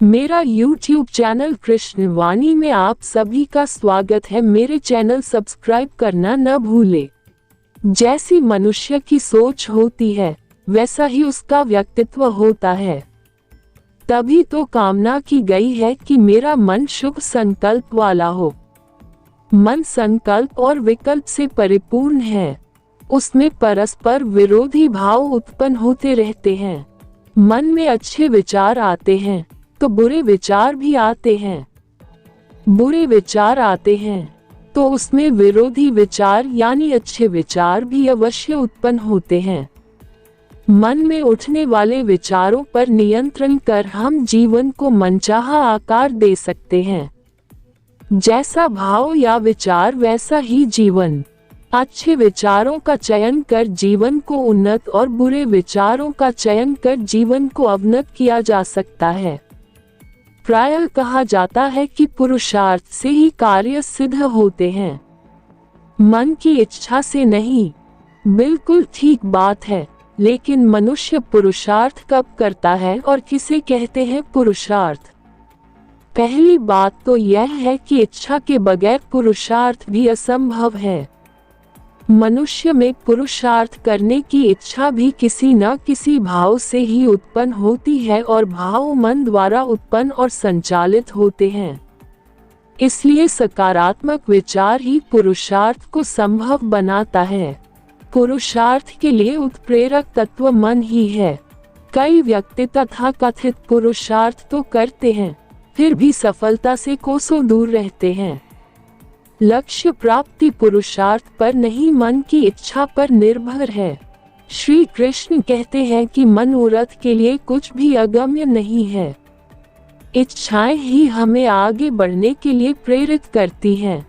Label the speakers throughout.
Speaker 1: मेरा YouTube channel Krishna वाणी में आप सभी का स्वागत है। मेरे चैनल सब्सक्राइब करना न भूले। जैसी मनुष्य की सोच होती है वैसा ही उसका व्यक्तित्व होता है। तभी तो कामना की गई है कि मेरा मन शुभ संकल्प वाला हो। मन संकल्प और विकल्प से परिपूर्ण है, उसमें परस्पर विरोधी भाव उत्पन्न होते रहते हैं। मन में अच्छे विचार आते हैं तो बुरे विचार भी आते हैं। बुरे विचार आते हैं तो उसमें विरोधी विचार यानी अच्छे विचार भी अवश्य उत्पन्न होते हैं। मन में उठने वाले विचारों पर नियंत्रण कर हम जीवन को मनचाहा आकार दे सकते हैं। जैसा भाव या विचार वैसा ही जीवन। अच्छे विचारों का चयन कर जीवन को उन्नत और बुरे विचारों का चयन कर जीवन को अवनत किया जा सकता है। प्रायः कहा जाता है कि पुरुषार्थ से ही कार्य सिद्ध होते हैं, मन की इच्छा से नहीं। बिल्कुल ठीक बात है, लेकिन मनुष्य पुरुषार्थ कब करता है और किसे कहते हैं पुरुषार्थ? पहली बात तो यह है कि इच्छा के बगैर पुरुषार्थ भी असंभव है। मनुष्य में पुरुषार्थ करने की इच्छा भी किसी न किसी भाव से ही उत्पन्न होती है और भाव मन द्वारा उत्पन्न और संचालित होते हैं। इसलिए सकारात्मक विचार ही पुरुषार्थ को संभव बनाता है। पुरुषार्थ के लिए उत्प्रेरक तत्व मन ही है। कई व्यक्ति तथा कथित पुरुषार्थ तो करते हैं, फिर भी सफलता से कोसों दूर रहते हैं। लक्ष्य प्राप्ति पुरुषार्थ पर नहीं, मन की इच्छा पर निर्भर है। श्री कृष्ण कहते हैं कि मनोरथ के लिए कुछ भी अगम्य नहीं है। इच्छाएं ही हमें आगे बढ़ने के लिए प्रेरित करती हैं।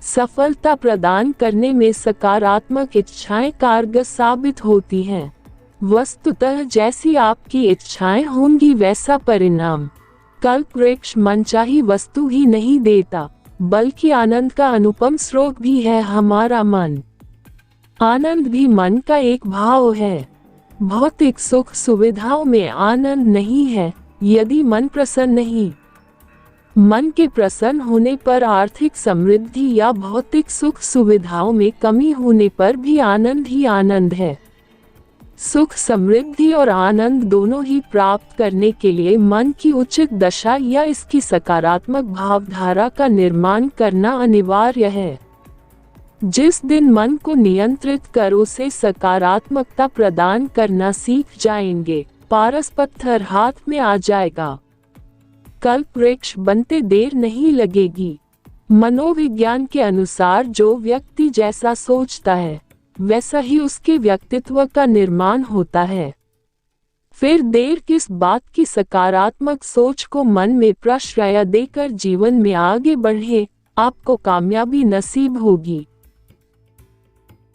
Speaker 1: सफलता प्रदान करने में सकारात्मक इच्छाएं कारगर साबित होती हैं। वस्तुतः जैसी आपकी इच्छाएं होंगी वैसा परिणाम। कल्प वृक्ष मनचाही वस्तु ही नहीं देता, बल्कि आनंद का अनुपम स्रोत भी है हमारा मन। आनंद भी मन का एक भाव है। भौतिक सुख सुविधाओं में आनंद नहीं है यदि मन प्रसन्न नहीं। मन के प्रसन्न होने पर आर्थिक समृद्धि या भौतिक सुख सुविधाओं में कमी होने पर भी आनंद ही आनंद है। सुख समृद्धि और आनंद दोनों ही प्राप्त करने के लिए मन की उचित दशा या इसकी सकारात्मक भावधारा का निर्माण करना अनिवार्य है। जिस दिन मन को नियंत्रित कर उसे सकारात्मकता प्रदान करना सीख जाएंगे, पारस पत्थर हाथ में आ जाएगा। कल्प वृक्ष बनते देर नहीं लगेगी। मनोविज्ञान के अनुसार जो व्यक्ति जैसा सोचता है वैसा ही उसके व्यक्तित्व का निर्माण होता है। फिर देर किस बात की, सकारात्मक सोच को मन में प्रश्रय देकर जीवन में आगे बढ़े, आपको कामयाबी नसीब होगी।